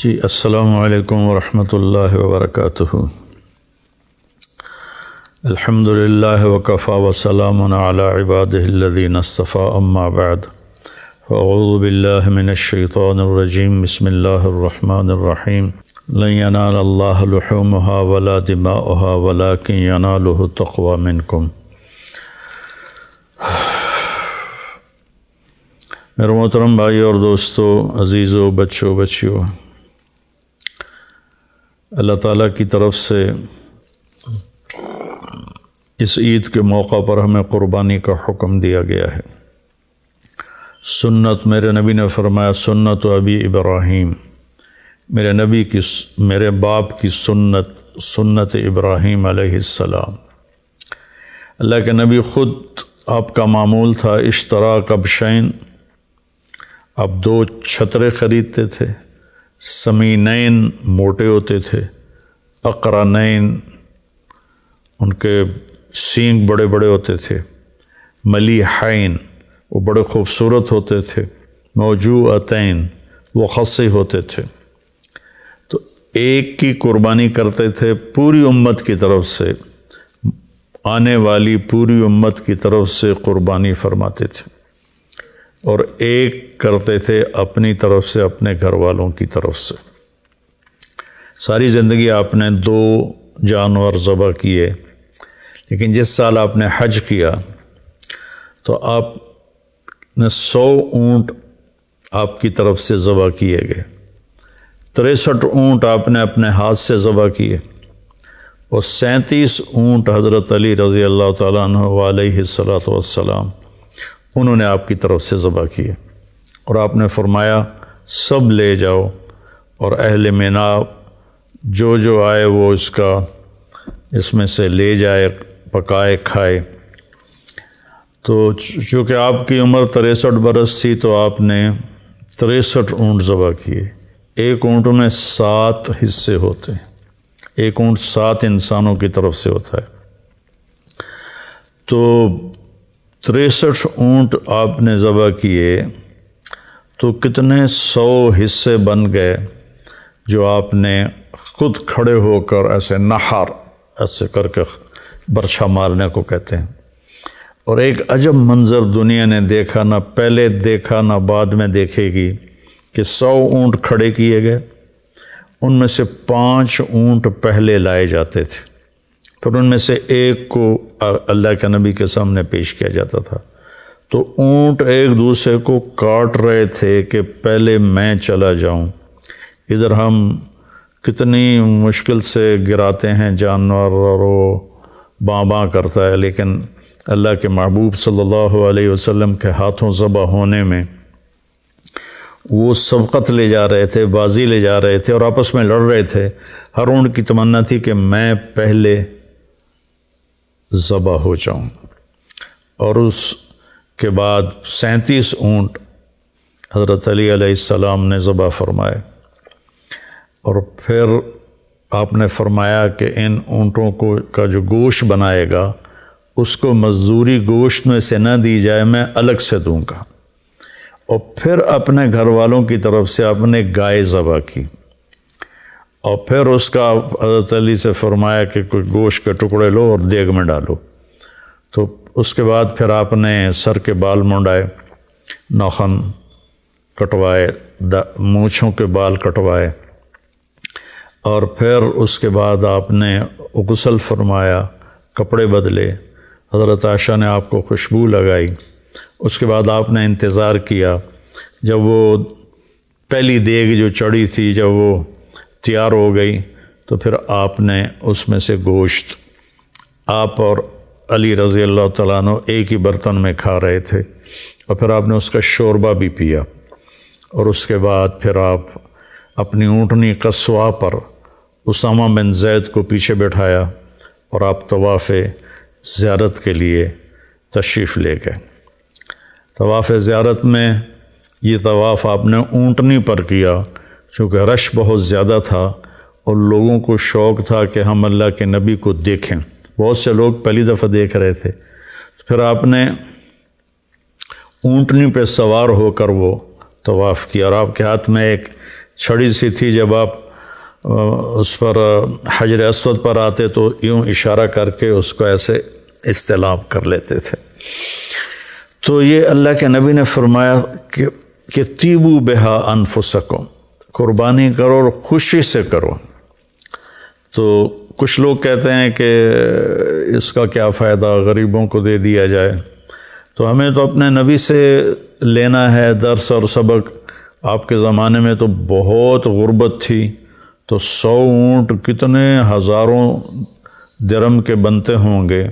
جی السلام علیکم ورحمۃ اللہ وبرکاتہ۔ الحمد للہ وکفیٰ وسلام علی عبادہ الذین اصطفیٰ، اما بعد فاعوذ باللہ من الشیطان الرجیم، بسم اللہ الرحمن الرحیم۔ لن ینال اللہ لحومها ولا دماؤها ولکن ینالہ التقوی منکم۔ میرے محترم بھائی اور دوستو، عزیزو، بچوں، بچیوں، اللہ تعالیٰ کی طرف سے اس عید کے موقع پر ہمیں قربانی کا حکم دیا گیا ہے۔ سنت، میرے نبی نے فرمایا سنت ابی ابراہیم، میرے نبی کی، میرے باپ کی سنت ابراہیم علیہ السلام۔ اللہ کے نبی خود، آپ کا معمول تھا اشتراک بشین، آپ 2 چھترے خریدتے تھے، سمینین موٹے ہوتے تھے، اقرنین ان کے سینگ بڑے بڑے ہوتے تھے، ملیحین وہ بڑے خوبصورت ہوتے تھے، موجوعتین وہ خصی ہوتے تھے۔ تو ایک کی قربانی کرتے تھے، پوری امت کی طرف سے، آنے والی پوری امت کی طرف سے قربانی فرماتے تھے، اور ایک کرتے تھے اپنی طرف سے، اپنے گھر والوں کی طرف سے۔ ساری زندگی آپ نے 2 جانور ذبح کیے، لیکن جس سال آپ نے حج کیا تو آپ نے 100 اونٹ آپ کی طرف سے ذبح کیے گئے، 63 اونٹ آپ نے اپنے ہاتھ سے ذبح کیے، اور 37 اونٹ حضرت علی رضی اللہ تعالیٰ عنہ علیہ الصلاۃ والسلام انہوں نے آپ کی طرف سے ذبح کیے، اور آپ نے فرمایا سب لے جاؤ، اور اہل مینا جو آئے وہ اس میں سے لے جائے، پکائے کھائے۔ تو چونکہ آپ کی عمر 63 برس تھی تو آپ نے 63 اونٹ ذبح کیے۔ ایک اونٹ میں 7 حصے ہوتے ہیں، ایک اونٹ 7 انسانوں کی طرف سے ہوتا ہے۔ تو 63 اونٹ آپ نے ذبح کیے تو کتنے 100 حصے بن گئے، جو آپ نے خود کھڑے ہو کر ایسے نحر ایسے کر کے برچھا مارنے کو کہتے ہیں۔ اور ایک عجب منظر دنیا نے دیکھا، نہ پہلے دیکھا نہ بعد میں دیکھے گی، کہ 100 اونٹ کھڑے کیے گئے، ان میں سے 5 اونٹ پہلے لائے جاتے تھے، پھر ان میں سے ایک کو اللہ کے نبی کے سامنے پیش کیا جاتا تھا۔ تو اونٹ ایک دوسرے کو کاٹ رہے تھے کہ پہلے میں چلا جاؤں۔ ادھر ہم کتنی مشکل سے گراتے ہیں جانور، اور وہ باں باں کرتا ہے، لیکن اللہ کے محبوب صلی اللہ علیہ وسلم کے ہاتھوں ذبح ہونے میں وہ سبقت لے جا رہے تھے، بازی لے جا رہے تھے، اور آپس میں لڑ رہے تھے۔ ہر اونٹ کی تمنا تھی کہ میں پہلے ذبح ہو جاؤں، اور اس کے بعد 37 اونٹ حضرت علی علیہ السلام نے ذبح فرمائے، اور پھر آپ نے فرمایا کہ ان اونٹوں کا جو گوشت بنائے گا اس کو مزدوری گوشت میں سے نہ دی جائے، میں الگ سے دوں گا۔ اور پھر اپنے گھر والوں کی طرف سے آپ نے گائے ذبح کی، اور پھر اس کا حضرت علی سے فرمایا کہ کوئی گوشت کے ٹکڑے لو اور دیگ میں ڈالو۔ تو اس کے بعد پھر آپ نے سر کے بال منڈائے، ناخن کٹوائے، مونچھوں کے بال کٹوائے، اور پھر اس کے بعد آپ نے غسل فرمایا، کپڑے بدلے، حضرت عائشہ نے آپ کو خوشبو لگائی۔ اس کے بعد آپ نے انتظار کیا، جب وہ پہلی دیگ جو چڑھی تھی جب وہ تیار ہو گئی تو پھر آپ نے اس میں سے گوشت، آپ اور علی رضی اللہ تعالیٰ عنہ ایک ہی برتن میں کھا رہے تھے، اور پھر آپ نے اس کا شوربہ بھی پیا، اور اس کے بعد پھر آپ اپنی اونٹنی قصواء پر اسامہ بن زید کو پیچھے بٹھایا، اور آپ طواف زیارت کے لیے تشریف لے گئے۔ طواف زیارت میں یہ طواف آپ نے اونٹنی پر کیا، چونکہ رش بہت زیادہ تھا اور لوگوں کو شوق تھا کہ ہم اللہ کے نبی کو دیکھیں، بہت سے لوگ پہلی دفعہ دیکھ رہے تھے۔ پھر آپ نے اونٹنی پہ سوار ہو کر وہ طواف کیا، اور آپ کے ہاتھ میں ایک چھڑی سی تھی، جب آپ اس پر حجر اسود پر آتے تو یوں اشارہ کر کے اس کو ایسے استلام کر لیتے تھے۔ تو یہ اللہ کے نبی نے فرمایا کہ طیبوا بہا انفسکم، قربانی کرو اور خوشی سے کرو۔ تو کچھ لوگ کہتے ہیں کہ اس کا کیا فائدہ، غریبوں کو دے دیا جائے۔ تو ہمیں تو اپنے نبی سے لینا ہے درس اور سبق۔ آپ کے زمانے میں تو بہت غربت تھی، تو 100 اونٹ کتنے ہزاروں درم کے بنتے ہوں گے،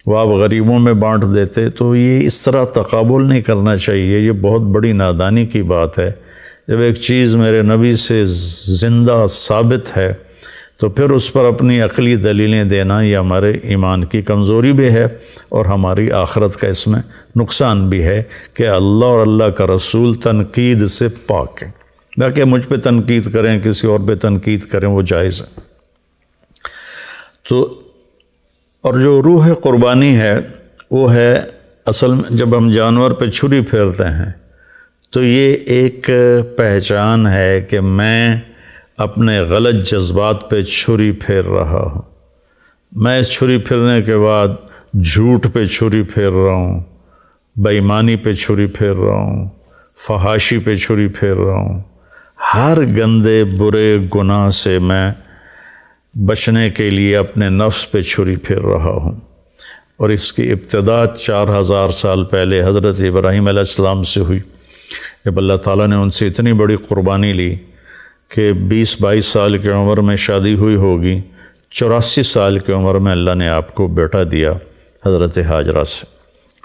وہ آپ غریبوں میں بانٹ دیتے۔ تو یہ اس طرح تقابل نہیں کرنا چاہیے، یہ بہت بڑی نادانی کی بات ہے۔ جب ایک چیز میرے نبی سے زندہ ثابت ہے تو پھر اس پر اپنی عقلی دلیلیں دینا یہ ہمارے ایمان کی کمزوری بھی ہے اور ہماری آخرت کا اس میں نقصان بھی ہے کہ اللہ اور اللہ کا رسول تنقید سے پاک ہے۔ باقی مجھ پہ تنقید کریں، کسی اور پہ تنقید کریں، وہ جائز ہے۔ تو اور جو روح قربانی ہے وہ ہے اصل میں جب ہم جانور پہ چھری پھیرتے ہیں تو یہ ایک پہچان ہے کہ میں اپنے غلط جذبات پہ چھری پھیر رہا ہوں۔ میں اس چھری پھیرنے کے بعد جھوٹ پہ چھری پھیر رہا ہوں، بے ایمانی پہ چھری پھیر رہا ہوں، فحاشی پہ چھری پھیر رہا ہوں۔ ہر گندے برے گناہ سے میں بچنے کے لیے اپنے نفس پہ چھری پھیر رہا ہوں۔ اور اس کی ابتدا 4000 سال پہلے حضرت ابراہیم علیہ السلام سے ہوئی، جب اللہ تعالیٰ نے ان سے اتنی بڑی قربانی لی کہ 20-22 سال کی عمر میں شادی ہوئی ہوگی، 84 سال کی عمر میں اللہ نے آپ کو بیٹا دیا حضرت ہاجرہ سے،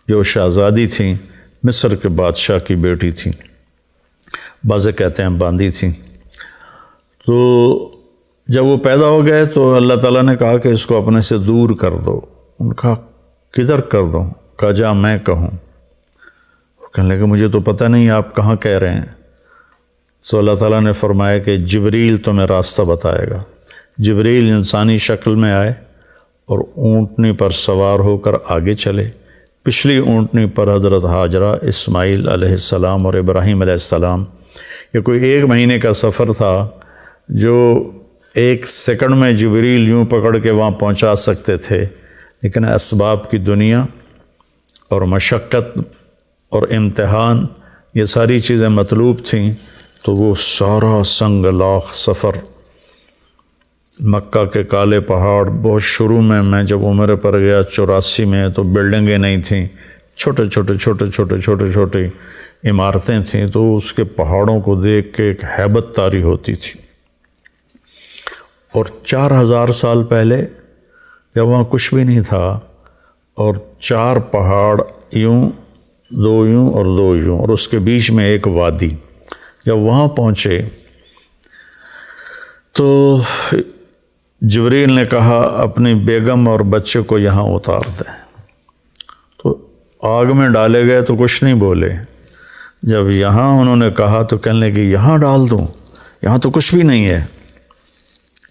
جو شہزادی تھیں، مصر کے بادشاہ کی بیٹی تھیں، بعضے کہتے ہیں باندی تھیں۔ تو جب وہ پیدا ہو گئے تو اللہ تعالیٰ نے کہا کہ اس کو اپنے سے دور کر دو۔ ان کا کدھر کر دو؟ کہا جا میں کہوں۔ کہنے لگے مجھے تو پتہ نہیں آپ کہاں کہہ رہے ہیں۔ تو اللہ تعالیٰ نے فرمایا کہ جبریل تمہیں راستہ بتائے گا۔ جبریل انسانی شکل میں آئے اور اونٹنی پر سوار ہو کر آگے چلے۔ پچھلی اونٹنی پر حضرت ہاجرہ، اسماعیل علیہ السلام اور ابراہیم علیہ السلام۔ یہ کوئی 1 مہینے کا سفر تھا جو 1 سیکنڈ میں جبریل یوں پکڑ کے وہاں پہنچا سکتے تھے، لیکن اسباب کی دنیا اور مشقت اور امتحان یہ ساری چیزیں مطلوب تھیں، تو وہ سارا سنگ لاخ سفر، مکہ کے کالے پہاڑ، بہت شروع میں جب عمرے پر گیا 84 میں، تو بلڈنگیں نہیں تھیں، چھوٹے عمارتیں تھیں، تو اس کے پہاڑوں کو دیکھ کے ایک ہیبت طاری ہوتی تھی۔ اور 4000 سال پہلے جب وہاں کچھ بھی نہیں تھا اور 4 پہاڑ یوں، 2 یوں اور 2 یوں، اور اس کے بیچ میں ایک وادی، جب وہاں پہنچے تو جبریل نے کہا اپنی بیگم اور بچے کو یہاں اتار دیں۔ تو آگ میں ڈالے گئے تو کچھ نہیں بولے۔ جب یہاں انہوں نے کہا تو کہنے لگے یہاں ڈال دوں، یہاں تو کچھ بھی نہیں ہے،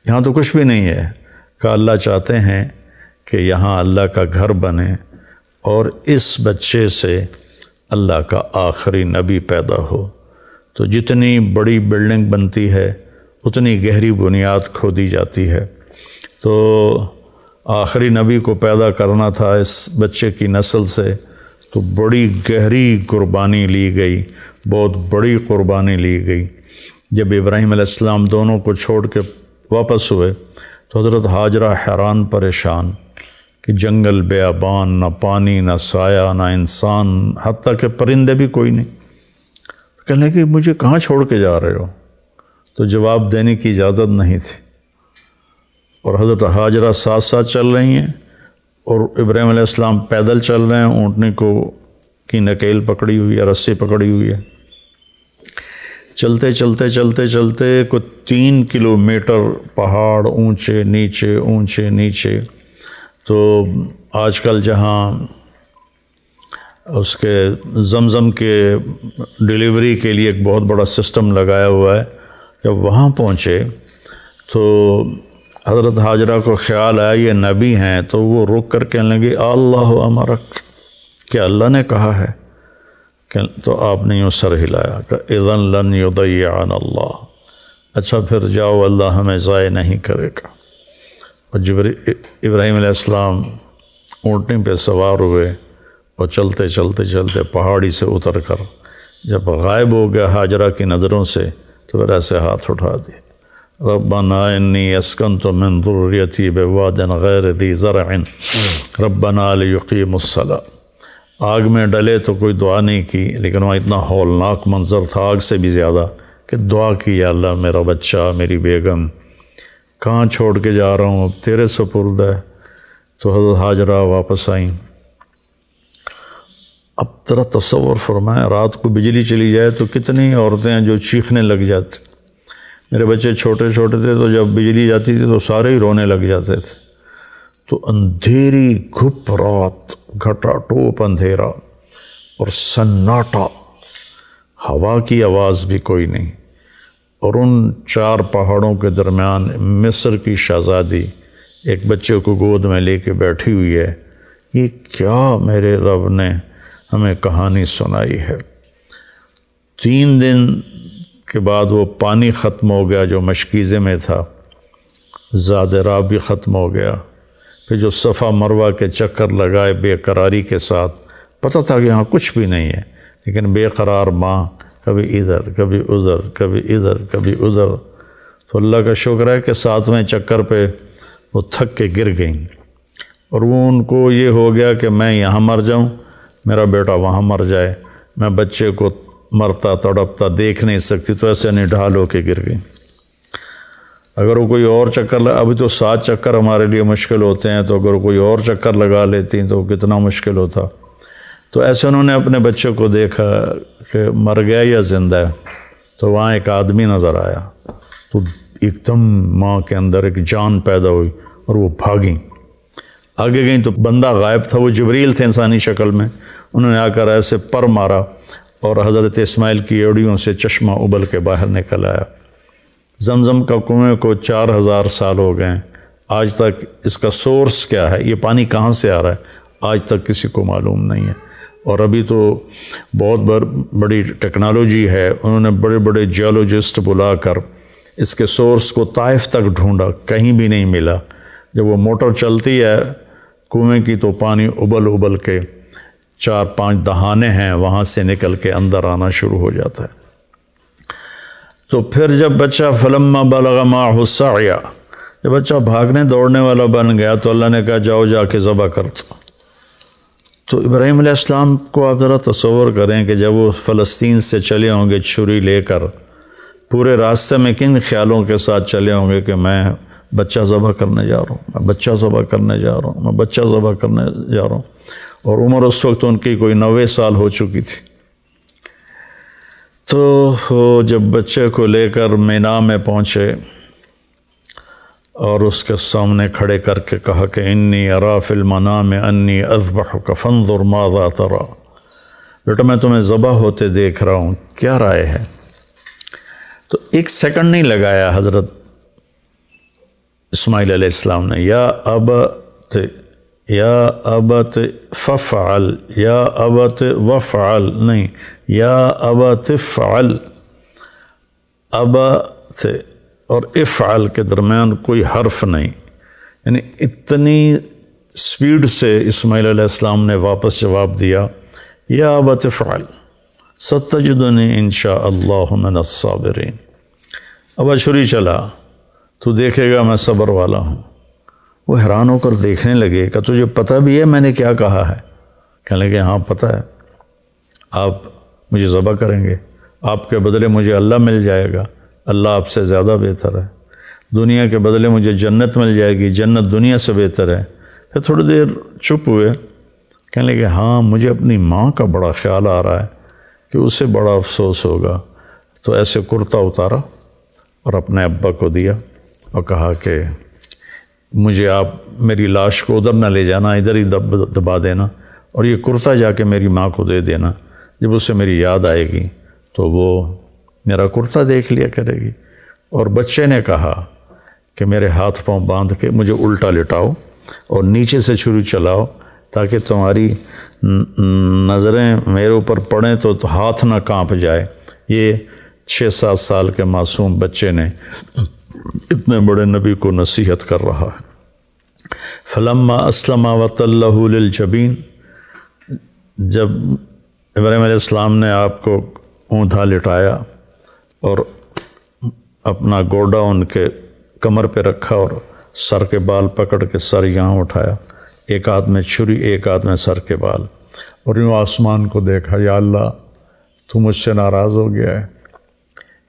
یہاں تو کچھ بھی نہیں ہے۔ کہ اللہ چاہتے ہیں کہ یہاں اللہ کا گھر بنے اور اس بچے سے اللہ کا آخری نبی پیدا ہو۔ تو جتنی بڑی بلڈنگ بنتی ہے اتنی گہری بنیاد کھودی جاتی ہے۔ تو آخری نبی کو پیدا کرنا تھا اس بچے کی نسل سے، تو بڑی گہری قربانی لی گئی، بہت بڑی قربانی لی گئی۔ جب ابراہیم علیہ السلام دونوں کو چھوڑ کے واپس ہوئے تو حضرت ہاجرہ حیران پریشان کہ جنگل بیابان، نہ پانی، نہ سایہ، نہ انسان، حتیٰ کہ پرندے بھی کوئی نہیں۔ کہنے لگے مجھے کہاں چھوڑ کے جا رہے ہو؟ تو جواب دینے کی اجازت نہیں تھی، اور حضرت ہاجرہ ساتھ ساتھ چل رہی ہیں اور ابراہیم علیہ السلام پیدل چل رہے ہیں، اونٹنی کو کی نکیل پکڑی ہوئی ہے، رسی پکڑی ہوئی ہے۔ چلتے چلتے چلتے چلتے کوئی 3 کلومیٹر پہاڑ اونچے نیچے اونچے نیچے۔ تو آج کل جہاں اس کے زمزم کے ڈیلیوری کے لیے ایک بہت بڑا سسٹم لگایا ہوا ہے، جب وہاں پہنچے تو حضرت ہاجرہ کو خیال آیا یہ نبی ہیں، تو وہ رک کر کہنے لگے اللہ امرک، کیا اللہ نے کہا ہے؟ تو آپ نے یوں سر ہلایا کہ اذن لن یضیعنا اللہ، اچھا پھر جاؤ، اللہ ہمیں ضائع نہیں کرے گا۔ اور ابراہیم علیہ السلام اونٹنی پہ سوار ہوئے اور چلتے چلتے چلتے پہاڑی سے اتر کر جب غائب ہو گیا ہاجرہ کی نظروں سے تو پھر ایسے ہاتھ اٹھا دیے، ربنا انی اسکنت من ذریتی بواد غیر ذی زرع ربنا لیقیموا الصلاۃ۔ آگ میں ڈلے تو کوئی دعا نہیں کی، لیکن وہاں اتنا ہولناک منظر تھا آگ سے بھی زیادہ کہ دعا کی، یا اللہ میرا بچہ، میری بیگم کہاں چھوڑ کے جا رہا ہوں، اب تیرے سپرد ہے۔ تو حضرت ہاجرہ واپس آئیں۔ اب ذرا تصور فرمائیں، رات کو بجلی چلی جائے تو کتنی عورتیں ہیں جو چیخنے لگ جاتی۔ میرے بچے چھوٹے چھوٹے تھے تو جب بجلی جاتی تھی تو سارے ہی رونے لگ جاتے تھے۔ تو اندھیری گھپ رات، گھٹا ٹوپ اندھیرا اور سناٹا، ہوا کی آواز بھی کوئی نہیں، اور ان 4 پہاڑوں کے درمیان مصر کی شہزادی ایک بچے کو گود میں لے کے بیٹھی ہوئی ہے۔ یہ کیا میرے رب نے ہمیں کہانی سنائی ہے۔ 3 دن کے بعد وہ پانی ختم ہو گیا جو مشکیزے میں تھا، زاد راہ بھی ختم ہو گیا۔ پھر جو صفا مروہ کے چکر لگائے بے قراری کے ساتھ، پتہ تھا کہ یہاں کچھ بھی نہیں ہے، لیکن بے قرار ماں کبھی ادھر کبھی ادھر کبھی ادھر کبھی ادھر۔ تو اللہ کا شکر ہے کہ 7ویں چکر پہ وہ تھک کے گر گئیں، اور وہ ان کو یہ ہو گیا کہ میں یہاں مر جاؤں، میرا بیٹا وہاں مر جائے، میں بچے کو مرتا تڑپتا دیکھ نہیں سکتی، تو ایسے نڈھال ہو کے گر گئیں۔ اگر وہ کوئی اور چکر ابھی تو 7 چکر ہمارے لیے مشکل ہوتے ہیں، تو اگر کوئی اور چکر لگا لیتی تو کتنا مشکل ہوتا۔ تو ایسے انہوں نے اپنے بچے کو دیکھا کہ مر گیا یا زندہ ہے، تو وہاں ایک آدمی نظر آیا، تو ایک دم ماں کے اندر ایک جان پیدا ہوئی اور وہ بھاگیں۔ آگے گئیں تو بندہ غائب تھا، وہ جبریل تھے انسانی شکل میں۔ انہوں نے آ کر ایسے پر مارا اور حضرت اسماعیل کی ایڑیوں سے چشمہ ابل کے باہر نکل آیا۔ زمزم کا کنویں کو 4000 سال ہو گئے ہیں، آج تک اس کا سورس کیا ہے، یہ پانی کہاں سے آ رہا ہے، آج تک کسی کو معلوم نہیں ہے۔ اور ابھی تو بہت بڑی ٹیکنالوجی ہے، انہوں نے بڑے بڑے جیولوجسٹ بلا کر اس کے سورس کو طائف تک ڈھونڈا، کہیں بھی نہیں ملا۔ جب وہ موٹر چلتی ہے کنویں کی تو پانی ابل کے 4-5 دہانے ہیں وہاں سے نکل کے اندر آنا شروع ہو جاتا ہے۔ تو پھر جب بچہ فلما بلغ معه السعی، جب بچہ بھاگنے دوڑنے والا بن گیا تو اللہ نے کہا جاؤ جا کے ذبح کر دو۔ تو ابراہیم علیہ السلام کو آپ ذرا تصور کریں کہ جب وہ فلسطین سے چلے ہوں گے چھری لے کر، پورے راستے میں کن خیالوں کے ساتھ چلے ہوں گے کہ میں بچہ ذبح کرنے جا رہا ہوں، میں بچہ ذبح کرنے جا رہا ہوں، میں بچہ ذبح کرنے جا رہا ہوں۔ اور عمر اس وقت ان کی کوئی 90 سال ہو چکی تھی۔ تو جب بچے کو لے کر مینا میں پہنچے اور اس کے سامنے کھڑے کر کے کہا کہ انی ارا فی المنام انی اذبحک فانظر ماذا تری، بیٹا میں تمہیں ذبح ہوتے دیکھ رہا ہوں، کیا رائے ہے؟ تو 1 سیکنڈ نہیں لگایا حضرت اسماعیل علیہ السلام نے، یا ابت ففعل، یا ابت وفعل نہیں، یا ابت فعل، ابت اور افعل کے درمیان کوئی حرف نہیں، یعنی اتنی سپیڈ سے اسماعیل علیہ السلام نے واپس جواب دیا، یا ابت افعل ستجدنی انشاء اللہ من الصابرین۔ اب چھری چلا، تو دیکھے گا میں صبر والا ہوں۔ وہ حیران ہو کر دیکھنے لگے کہ تجھے پتہ بھی ہے میں نے کیا کہا ہے؟ کہنے لگے ہاں پتہ ہے، آپ مجھے ذبح کریں گے، آپ کے بدلے مجھے اللہ مل جائے گا، اللہ آپ سے زیادہ بہتر ہے، دنیا کے بدلے مجھے جنت مل جائے گی، جنت دنیا سے بہتر ہے۔ پھر تھوڑی دیر چپ ہوئے، کہنے لگے ہاں مجھے اپنی ماں کا بڑا خیال آ رہا ہے کہ اسے بڑا افسوس ہوگا۔ تو ایسے کرتا اتارا اور اپنے ابا کو دیا اور کہا کہ مجھے آپ میری لاش کو ادھر نہ لے جانا، ادھر ہی دبا دینا، اور یہ کرتا جا کے میری ماں کو دے دینا، جب اسے میری یاد آئے گی تو وہ میرا کرتا دیکھ لیا کرے گی۔ اور بچے نے کہا کہ میرے ہاتھ پاؤں باندھ کے مجھے الٹا لٹاؤ اور نیچے سے چھری چلاؤ تاکہ تمہاری نظریں میرے اوپر پڑیں تو ہاتھ نہ کانپ جائے، یہ 6-7 سال کے معصوم بچے نے اتنے بڑے نبی کو نصیحت کر رہا ہے۔ فلما اسلم وتلہ للجبین، جب ابراہیم علیہ السلام نے آپ کو اونٹھا لٹایا اور اپنا گوڈا ان کے کمر پہ رکھا اور سر کے بال پکڑ کے سر یہاں اٹھایا، ایک ہاتھ میں چھری ایک ہاتھ میں سر کے بال، اور یوں آسمان کو دیکھا، یا اللہ تو مجھ سے ناراض ہو گیا ہے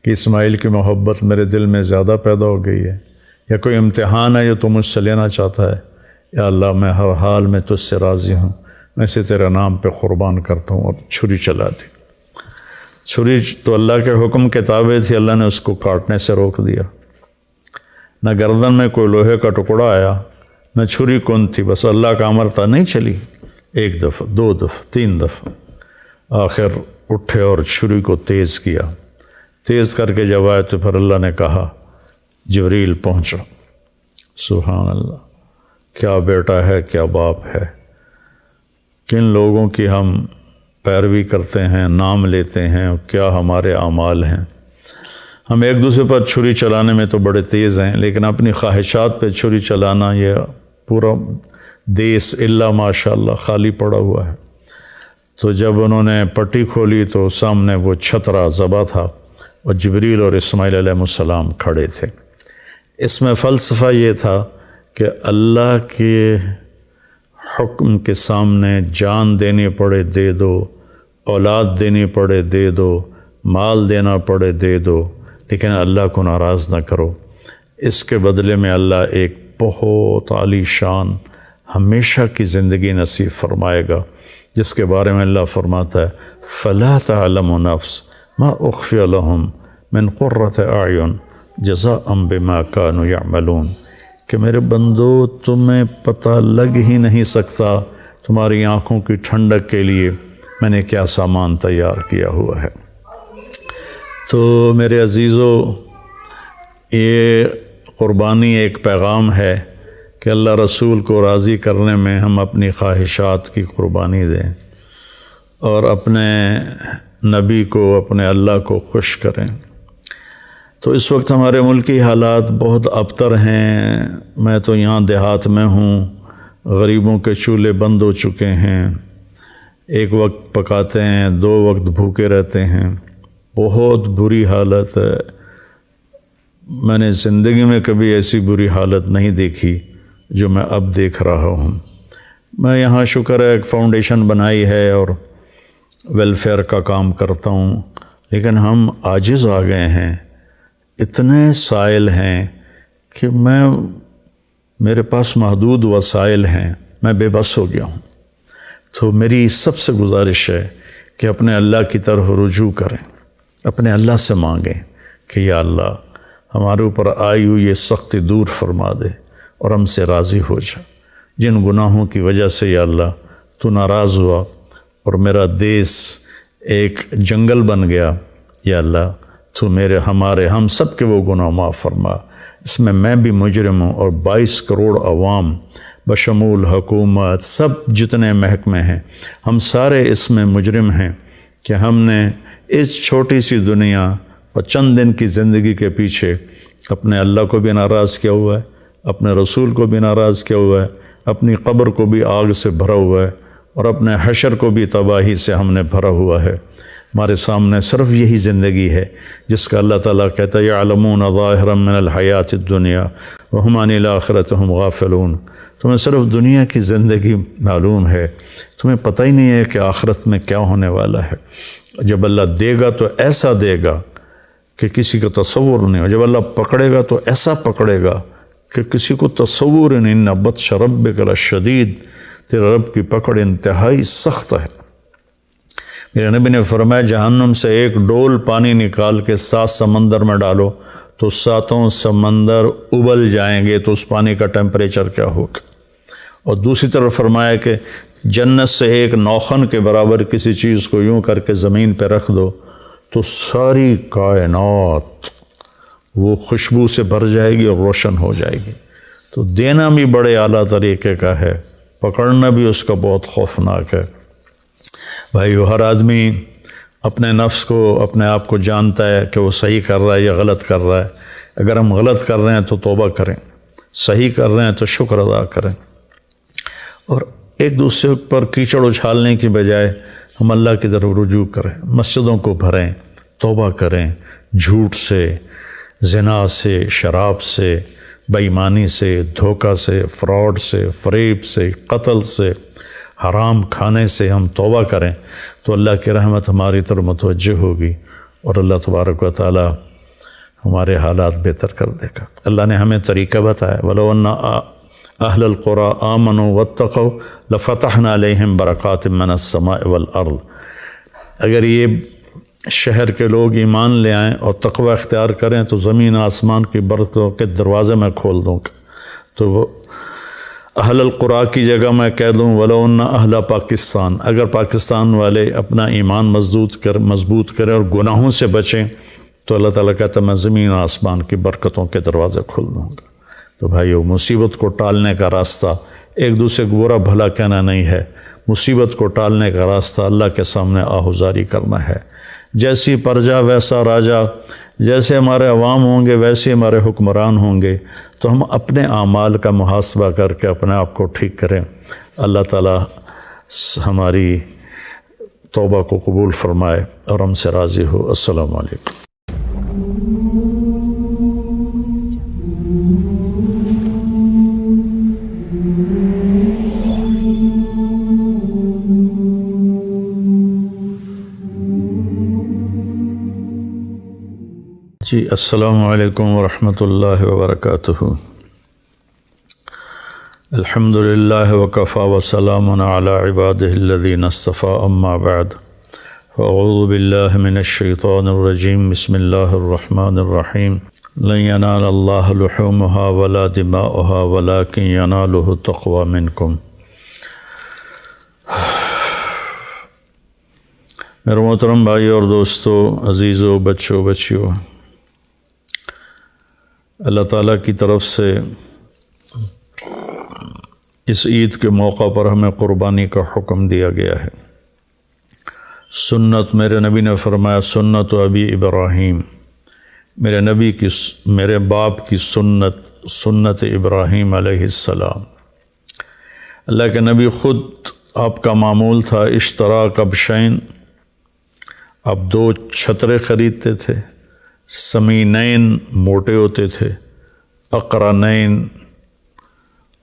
کہ اسماعیل کی محبت میرے دل میں زیادہ پیدا ہو گئی ہے، یا کوئی امتحان ہے جو تو مجھ سے لینا چاہتا ہے؟ یا اللہ میں ہر حال میں تجھ سے راضی ہوں، میں اسے تیرے نام پہ قربان کرتا ہوں، اور چھری چلا دی۔ چھری تو اللہ کے حکم کے تابع تھی، اللہ نے اس کو کاٹنے سے روک دیا۔ نہ گردن میں کوئی لوہے کا ٹکڑا آیا، نہ چھری کون تھی، بس اللہ کا امر تھا، نہیں چلی، 1 دفعہ 2 دفعہ 3 دفعہ، آخر اٹھے اور چھری کو تیز کیا۔ تیز کر کے جب آئے تو پھر اللہ نے کہا جبریل پہنچو۔ سبحان اللہ، کیا بیٹا ہے، کیا باپ ہے، کن لوگوں کی ہم پیروی کرتے ہیں، نام لیتے ہیں، کیا ہمارے اعمال ہیں۔ ہم ایک دوسرے پر چھری چلانے میں تو بڑے تیز ہیں، لیکن اپنی خواہشات پہ چھری چلانا، یہ پورا دیس الا ماشاء اللہ خالی پڑا ہوا ہے۔ تو جب انہوں نے پٹی کھولی تو سامنے وہ چھترا ذبح تھا اور جبریل اور اسماعیل علیہ السلام کھڑے تھے۔ اس میں فلسفہ یہ تھا کہ اللہ کے حکم کے سامنے جان دینی پڑے دے دو، اولاد دینی پڑے دے دو، مال دینا پڑے دے دو، لیکن اللہ کو ناراض نہ کرو۔ اس کے بدلے میں اللہ ایک بہت عالی شان ہمیشہ کی زندگی نصیب فرمائے گا، جس کے بارے میں اللہ فرماتا ہے فَلَا تَعْلَمُ نَفْسٌ مَا أُخْفِيَ لَهُم مِّن قُرَّةِ أَعْيُنٍ جَزَاءً بِمَا كَانُوا يَعْمَلُونَ، کہ میرے بندو تمہیں پتہ لگ ہی نہیں سکتا تمہاری آنکھوں کی ٹھنڈک کے لیے میں نے کیا سامان تیار کیا ہوا ہے۔ تو میرے عزیزو، یہ قربانی ایک پیغام ہے کہ اللہ رسول کو راضی کرنے میں ہم اپنی خواہشات کی قربانی دیں اور اپنے نبی کو، اپنے اللہ کو خوش کریں۔ تو اس وقت ہمارے ملکی حالات بہت ابتر ہیں۔ میں تو یہاں دیہات میں ہوں، غریبوں کے چولہے بند ہو چکے ہیں، 1 وقت پکاتے ہیں، 2 وقت بھوکے رہتے ہیں، بہت بری حالت ہے۔ میں نے زندگی میں کبھی ایسی بری حالت نہیں دیکھی جو میں اب دیکھ رہا ہوں۔ میں یہاں شکر ہے ایک فاؤنڈیشن بنائی ہے اور ویلفیئر کا کام کرتا ہوں، لیکن ہم عاجز آ گئے ہیں، اتنے سائل ہیں کہ میرے پاس محدود وسائل ہیں، میں بے بس ہو گیا ہوں۔ تو میری سب سے گزارش ہے کہ اپنے اللہ کی طرف رجوع کریں، اپنے اللہ سے مانگیں کہ یا اللہ ہمارے اوپر آئی ہوئی یہ سختی دور فرما دے اور ہم سے راضی ہو جا۔ جن گناہوں کی وجہ سے یا اللہ تو ناراض ہوا اور میرا دیس ایک جنگل بن گیا، یا اللہ تو ہم سب کے وہ گناہ معاف فرما۔ اس میں بھی مجرم ہوں، اور 22 کروڑ عوام بشمول حکومت سب جتنے محکمے ہیں، ہم سارے اس میں مجرم ہیں کہ ہم نے اس چھوٹی سی دنیا اور چند دن کی زندگی کے پیچھے اپنے اللہ کو بھی ناراض کیا ہوا ہے، اپنے رسول کو بھی ناراض کیا ہوا ہے، اپنی قبر کو بھی آگ سے بھرا ہوا ہے، اور اپنے حشر کو بھی تباہی سے ہم نے بھرا ہوا ہے۔ ہمارے سامنے صرف یہی زندگی ہے جس کا اللہ تعالیٰ کہتا ہے یعلمون ظاہرا من الحیات الدنیا وہم عن الآخرۃ ہم غافلون۔ تمہیں صرف دنیا کی زندگی معلوم ہے، تمہیں پتہ ہی نہیں ہے کہ آخرت میں کیا ہونے والا ہے۔ جب اللہ دے گا تو ایسا دے گا کہ کسی کا تصور نہیں ہو، جب اللہ پکڑے گا تو ایسا پکڑے گا کہ کسی کو تصور نہیں۔ ان بطش ربک لشدید، تیرے رب کی پکڑ انتہائی سخت ہے۔ میرے نبی نے فرمایا جہنم سے ایک ڈول پانی نکال کے 7 سمندر میں ڈالو تو 7 سمندر ابل جائیں گے، تو اس پانی کا ٹیمپریچر کیا ہوگا۔ اور دوسری طرف فرمایا کہ جنت سے ایک نوخن کے برابر کسی چیز کو یوں کر کے زمین پہ رکھ دو تو ساری کائنات وہ خوشبو سے بھر جائے گی اور روشن ہو جائے گی۔ تو دینا بھی بڑے اعلیٰ طریقے کا ہے، پکڑنا بھی اس کا بہت خوفناک ہے۔ بھائیو، ہر آدمی اپنے نفس کو اپنے آپ کو جانتا ہے کہ وہ صحیح کر رہا ہے یا غلط کر رہا ہے۔ اگر ہم غلط کر رہے ہیں تو توبہ کریں، صحیح کر رہے ہیں تو شکر ادا کریں، اور ایک دوسرے پر کیچڑ اچھالنے کی بجائے ہم اللہ کی طرف رجوع کریں، مسجدوں کو بھریں، توبہ کریں، جھوٹ سے، زنا سے، شراب سے، بے ایمانی سے، دھوکہ سے، فراڈ سے، فریب سے، قتل سے، حرام کھانے سے ہم توبہ کریں تو اللہ کی رحمت ہماری طرف متوجہ ہوگی اور اللہ تبارک و تعالی ہمارے حالات بہتر کر دے گا۔ اللہ نے ہمیں طریقہ بتایا، وَلَوْ أَنَّ أَهْلَ الْقُرَىٰ آمَنُوا وَاتَّقَوْا لَفَتَحْنَا عَلَيْهِمْ بَرَكَاتٍ مِّنَ السَّمَاءِ وَالْأَرْضِ۔ اگر یہ شہر کے لوگ ایمان لے آئیں اور تقوی اختیار کریں تو زمین آسمان کی برکتوں کے دروازے میں کھول دوں گا۔ تو وہ اہل القرآن کی جگہ میں کہہ دوں وَلَوْ أَنَّ أَهْلَ پاکستان، اگر پاکستان والے اپنا ایمان مضبوط کریں اور گناہوں سے بچیں تو اللہ تعالیٰ کہتا ہے میں زمین آسمان کی برکتوں کے دروازے کھول دوں گا۔ تو بھائیو، مصیبت کو ٹالنے کا راستہ ایک دوسرے کو برا بھلا کہنا نہیں ہے، مصیبت کو ٹالنے کا راستہ اللہ کے سامنے آہوزاری کرنا ہے۔ جیسی پرجا ویسا راجا، جیسے ہمارے عوام ہوں گے ویسے ہمارے حکمران ہوں گے، تو ہم اپنے اعمال کا محاسبہ کر کے اپنے آپ کو ٹھیک کریں۔ اللہ تعالیٰ ہماری توبہ کو قبول فرمائے اور ہم سے راضی ہو۔ السلام علیکم۔ جی السلام علیکم ورحمۃ اللہ وبرکاتہ۔ الحمد للہ وکفیٰ وسلام علی عبادہ الذین اصطفیٰ، اما بعد، فاعوذ باللہ من الشیطان الرجیم، بسم اللہ الرحمن الرحیم۔ لن ینال اللہ لحومها ولا دماؤها ولکن ینالہ التقوی منکم۔ میرے محترم بھائی اور دوستو، عزیزو، بچوں، بچیوں، اللہ تعالیٰ کی طرف سے اس عید کے موقع پر ہمیں قربانی کا حکم دیا گیا ہے۔ سنت، میرے نبی نے فرمایا سنت ابی ابراہیم، میرے باپ کی سنت ابراہیم علیہ السلام۔ اللہ کے نبی خود، آپ کا معمول تھا اشتراک ابشین، آپ 2 چھترے خریدتے تھے، سمینین موٹے ہوتے تھے، اقرنین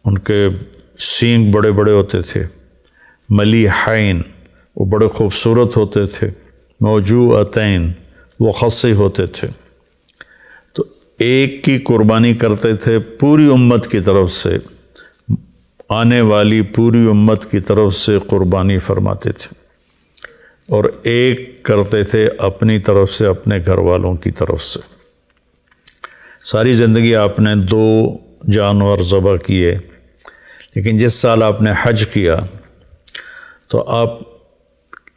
ان کے سینگ بڑے بڑے ہوتے تھے، ملیحین وہ بڑے خوبصورت ہوتے تھے، موجوعتین وہ خصی ہوتے تھے۔ تو ایک کی قربانی کرتے تھے پوری امت کی طرف سے، آنے والی پوری امت کی طرف سے قربانی فرماتے تھے، اور ایک کرتے تھے اپنی طرف سے، اپنے گھر والوں کی طرف سے۔ ساری زندگی آپ نے 2 جانور ذبح کیے، لیکن جس سال آپ نے حج کیا تو آپ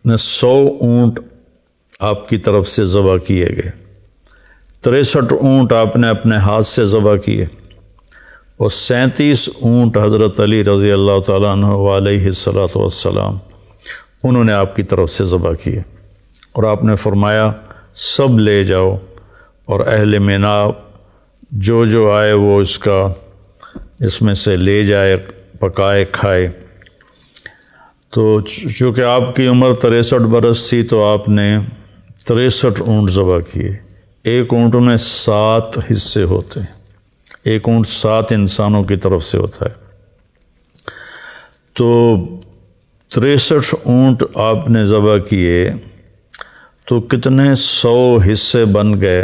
نے 100 اونٹ آپ کی طرف سے ذبح کیے گئے، 63 اونٹ آپ نے اپنے ہاتھ سے ذبح کیے، اور 37 اونٹ حضرت علی رضی اللہ تعالیٰ عنہ علیہ الصلاۃ والسلام انہوں نے آپ کی طرف سے ذبح کیے، اور آپ نے فرمایا سب لے جاؤ، اور اہل مینا جو آئے وہ اس میں سے لے جائے، پکائے کھائے۔ تو چونکہ آپ کی عمر 63 برس تھی تو آپ نے 63 اونٹ ذبح کیے۔ ایک اونٹ میں 7 حصے ہوتے ہیں، ایک اونٹ 7 انسانوں کی طرف سے ہوتا ہے۔ تو 63 اونٹ آپ نے ذبح کیے تو کتنے 100 حصے بن گئے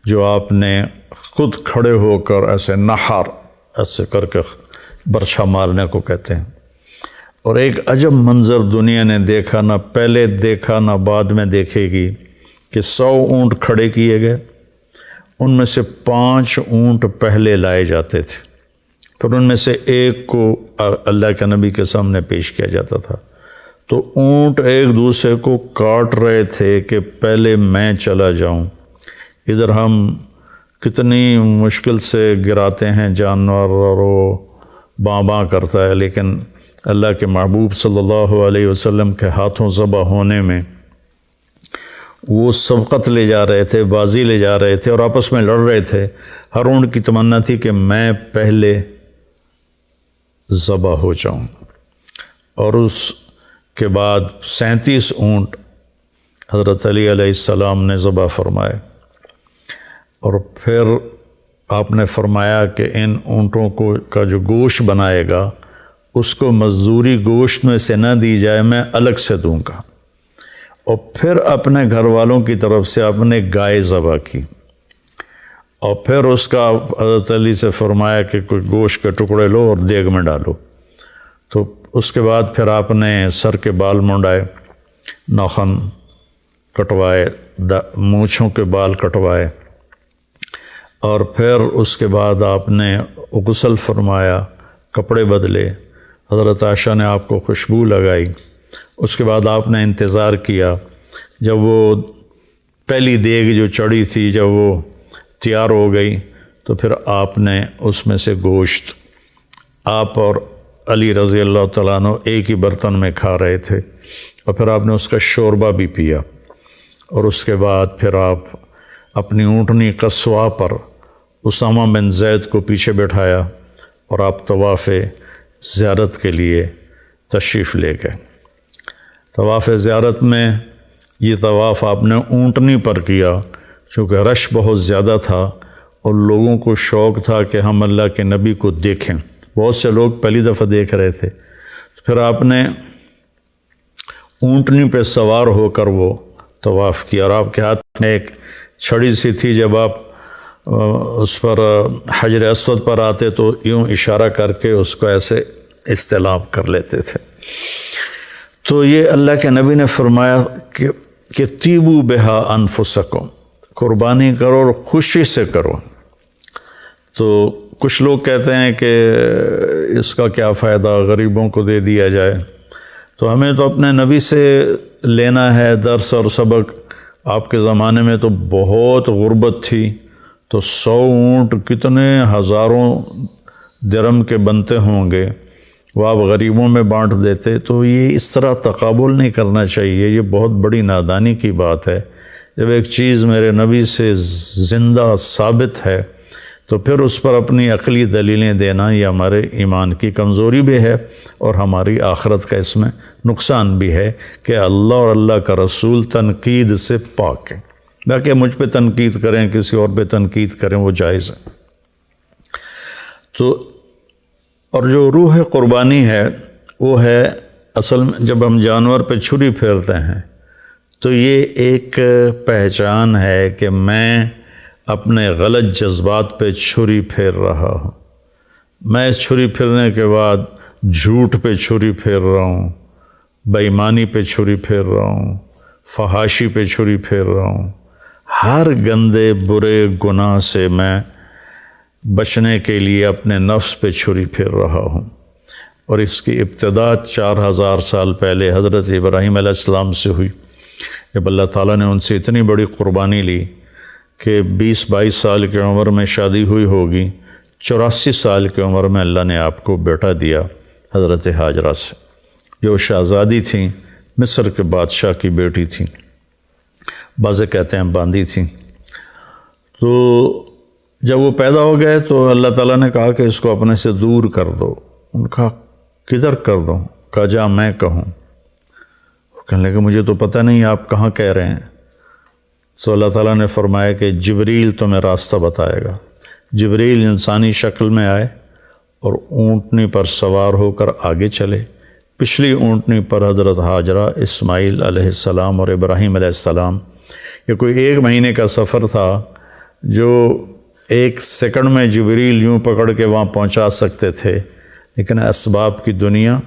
جو آپ نے خود کھڑے ہو کر ایسے نحر ایسے کر کے برچھا مارنے کو کہتے ہیں۔ اور ایک عجب منظر دنیا نے دیکھا، نہ پہلے دیکھا نہ بعد میں دیکھے گی، کہ 100 اونٹ کھڑے کیے گئے، ان میں سے 5 اونٹ پہلے لائے جاتے تھے، پھر ان میں سے ایک کو اللہ کے نبی کے سامنے پیش کیا جاتا تھا۔ تو اونٹ ایک دوسرے کو کاٹ رہے تھے کہ پہلے میں چلا جاؤں۔ ادھر ہم کتنی مشکل سے گراتے ہیں جانور اور وہ باں باں کرتا ہے، لیکن اللہ کے محبوب صلی اللہ علیہ وسلم کے ہاتھوں ذبح ہونے میں وہ سبقت لے جا رہے تھے، بازی لے جا رہے تھے اور آپس میں لڑ رہے تھے۔ ہر اونٹ کی تمنا تھی کہ میں پہلے ذبح ہو جاؤں، اور اس کے بعد 37 اونٹ حضرت علی علیہ السلام نے ذبح فرمائے، اور پھر آپ نے فرمایا کہ ان اونٹوں کا جو گوشت بنائے گا اس کو مزدوری گوشت میں سے نہ دی جائے، میں الگ سے دوں گا۔ اور پھر اپنے گھر والوں کی طرف سے آپ نے گائے ذبح کی، اور پھر اس کا حضرت علی سے فرمایا کہ کوئی گوشت کے ٹکڑے لو اور دیگ میں ڈالو۔ تو اس کے بعد پھر آپ نے سر کے بال منڈائے، ناخن کٹوائے، مونچھوں کے بال کٹوائے، اور پھر اس کے بعد آپ نے غسل فرمایا، کپڑے بدلے، حضرت عائشہ نے آپ کو خوشبو لگائی۔ اس کے بعد آپ نے انتظار کیا، جب وہ پہلی دیگ جو چڑھی تھی جب وہ تیار ہو گئی تو پھر آپ نے اس میں سے گوشت، آپ اور علی رضی اللہ تعالیٰ عنہ ایک ہی برتن میں کھا رہے تھے، اور پھر آپ نے اس کا شوربہ بھی پیا، اور اس کے بعد پھر آپ اپنی اونٹنی قصواء پر اسامہ بن زید کو پیچھے بٹھایا اور آپ طواف زیارت کے لیے تشریف لے گئے۔ طواف زیارت میں یہ طواف آپ نے اونٹنی پر کیا، چونکہ رش بہت زیادہ تھا اور لوگوں کو شوق تھا کہ ہم اللہ کے نبی کو دیکھیں، بہت سے لوگ پہلی دفعہ دیکھ رہے تھے۔ پھر آپ نے اونٹنی پہ سوار ہو کر وہ طواف کیا، اور آپ کے ہاتھ میں ایک چھڑی سی تھی، جب آپ اس پر حجر اسود پر آتے تو یوں اشارہ کر کے اس کو ایسے استلام کر لیتے تھے۔ تو یہ اللہ کے نبی نے فرمایا کہ تیبو بہا انفسکم، قربانی کرو اور خوشی سے کرو۔ تو کچھ لوگ کہتے ہیں کہ اس کا کیا فائدہ، غریبوں کو دے دیا جائے۔ تو ہمیں تو اپنے نبی سے لینا ہے درس اور سبق۔ آپ کے زمانے میں تو بہت غربت تھی، تو 100 اونٹ کتنے ہزاروں درہم کے بنتے ہوں گے، وہ آپ غریبوں میں بانٹ دیتے۔ تو یہ اس طرح تقابل نہیں کرنا چاہیے، یہ بہت بڑی نادانی کی بات ہے۔ جب ایک چیز میرے نبی سے زندہ ثابت ہے تو پھر اس پر اپنی عقلی دلیلیں دینا یہ ہمارے ایمان کی کمزوری بھی ہے، اور ہماری آخرت کا اس میں نقصان بھی ہے کہ اللہ اور اللہ کا رسول تنقید سے پاک ہے۔ باقی مجھ پہ تنقید کریں، کسی اور پہ تنقید کریں، وہ جائز ہے۔ تو اور جو روح قربانی ہے وہ ہے اصل میں جب ہم جانور پہ چھری پھیرتے ہیں تو یہ ایک پہچان ہے کہ میں اپنے غلط جذبات پہ چھری پھیر رہا ہوں۔ میں اس چھری پھیرنے کے بعد جھوٹ پہ چھری پھیر رہا ہوں، بے ایمانی پہ چھری پھیر رہا ہوں، فحاشی پہ چھری پھیر رہا ہوں۔ ہر گندے برے گناہ سے میں بچنے کے لیے اپنے نفس پہ چھری پھیر رہا ہوں۔ اور اس کی ابتدا 4000 سال پہلے حضرت ابراہیم علیہ السلام سے ہوئی، جب اللہ تعالیٰ نے ان سے اتنی بڑی قربانی لی کہ 20-22 سال کی عمر میں شادی ہوئی ہوگی، 84 سال کی عمر میں اللہ نے آپ کو بیٹا دیا حضرت ہاجرہ سے، جو شہزادی تھیں، مصر کے بادشاہ کی بیٹی تھیں، بعض کہتے ہیں باندھی تھیں۔ تو جب وہ پیدا ہو گئے تو اللہ تعالیٰ نے کہا کہ اس کو اپنے سے دور کر دو۔ ان کا کدھر کر دو؟ کہا جا میں کہوں۔ کہنے لگے مجھے تو پتہ نہیں آپ کہاں کہہ رہے ہیں۔ تو اللہ تعالیٰ نے فرمایا کہ جبریل تمہیں راستہ بتائے گا۔ جبریل انسانی شکل میں آئے اور اونٹنی پر سوار ہو کر آگے چلے۔ پچھلی اونٹنی پر حضرت ہاجرہ، اسماعیل علیہ السلام اور ابراہیم علیہ السلام۔ یہ کوئی 1 مہینے کا سفر تھا جو 1 سیکنڈ میں جبریل یوں پکڑ کے وہاں پہنچا سکتے تھے، لیکن اسباب کی دنیا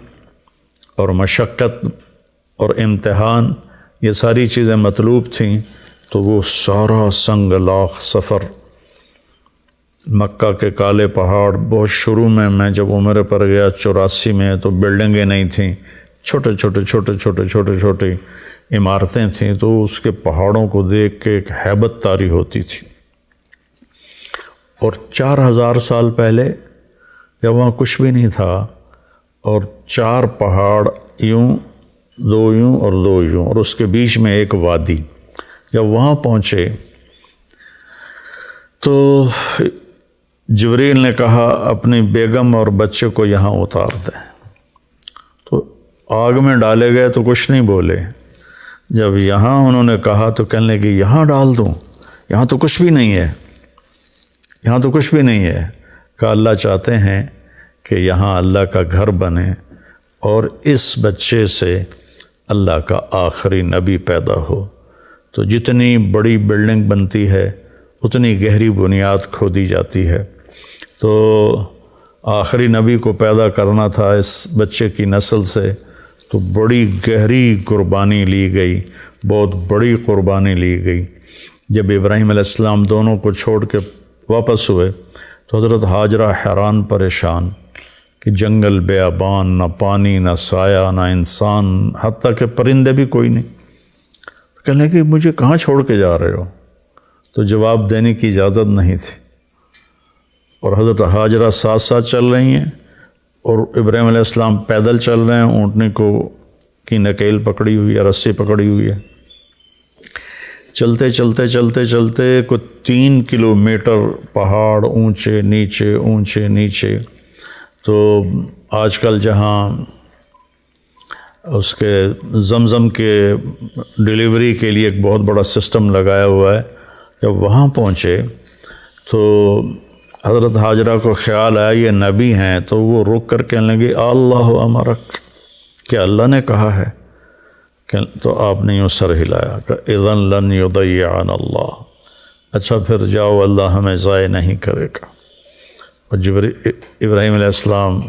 اور مشقت اور امتحان یہ ساری چیزیں مطلوب تھیں، تو وہ سارا سنگ لاخ سفر مکہ کے کالے پہاڑ، بہت شروع میں جب عمرے پر گیا 84 میں، تو بلڈنگیں نہیں تھیں، چھوٹے عمارتیں تھیں، تو اس کے پہاڑوں کو دیکھ کے ایک ہیبت طاری ہوتی تھی۔ اور 4000 سال پہلے جب وہاں کچھ بھی نہیں تھا، اور 4 پہاڑ یوں، 2 یوں اور 2 یوں، اور اس کے بیچ میں ایک وادی جب وہاں پہنچے تو جبریل نے کہا اپنی بیگم اور بچے کو یہاں اتار دیں، تو آگ میں ڈالے گئے تو کچھ نہیں بولے، جب یہاں انہوں نے کہا تو کہنے لگے یہاں ڈال دوں، یہاں تو کچھ بھی نہیں ہے، یہاں تو کچھ بھی نہیں ہے۔ کہ اللہ چاہتے ہیں کہ یہاں اللہ کا گھر بنے اور اس بچے سے اللہ کا آخری نبی پیدا ہو، تو جتنی بڑی بلڈنگ بنتی ہے اتنی گہری بنیاد کھودی جاتی ہے، تو آخری نبی کو پیدا کرنا تھا اس بچے کی نسل سے، تو بڑی گہری قربانی لی گئی، بہت بڑی قربانی لی گئی۔ جب ابراہیم علیہ السلام دونوں کو چھوڑ کے واپس ہوئے تو حضرت ہاجرہ حیران پریشان کہ جنگل بیابان، نہ پانی، نہ سایہ، نہ انسان، حتیٰ کہ پرندے بھی کوئی نہیں۔ کہنے کہ مجھے کہاں چھوڑ کے جا رہے ہو؟ تو جواب دینے کی اجازت نہیں تھی، اور حضرت ہاجرہ ساتھ ساتھ چل رہی ہیں اور ابراہیم علیہ السلام پیدل چل رہے ہیں، اونٹنے کو کی نکیل پکڑی ہوئی ہے، رسی پکڑی ہوئی ہے۔ چلتے چلتے چلتے چلتے کوئی 3 کلومیٹر پہاڑ اونچے نیچے اونچے نیچے، تو آج کل جہاں اس کے زمزم کے ڈیلیوری کے لیے ایک بہت بڑا سسٹم لگایا ہوا ہے، جب وہاں پہنچے تو حضرت ہاجرہ کو خیال آیا یہ نبی ہیں، تو وہ رک کر کہنے لگے اللہ امرک، کہ اللہ نے کہا ہے؟ تو آپ نے یوں سر ہلایا کہ اذن لن یضیعنا اللہ، اچھا پھر جاؤ، اللہ ہمیں ضائع نہیں کرے گا۔ اور ابراہیم علیہ السلام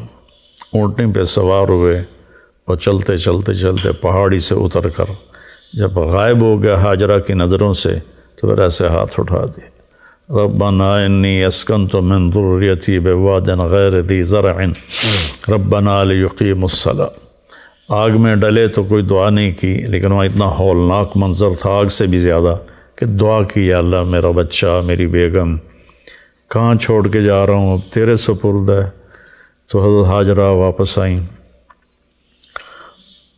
اونٹنے پہ سوار ہوئے اور چلتے چلتے چلتے پہاڑی سے اتر کر جب غائب ہو گیا ہاجرہ کی نظروں سے، تو پھر ایسے ہاتھ اٹھا دیے، ربنا انی اسکنت من ذریتی بواد غیر ذی زرع ربنا لیقیموا الصلاۃ۔ آگ میں ڈلے تو کوئی دعا نہیں کی، لیکن وہاں اتنا ہولناک منظر تھا آگ سے بھی زیادہ کہ دعا کی، یا اللہ میرا بچہ، میری بیگم کہاں چھوڑ کے جا رہا ہوں، اب تیرے سپرد ہے۔ تو حضرت ہاجرہ واپس آئیں۔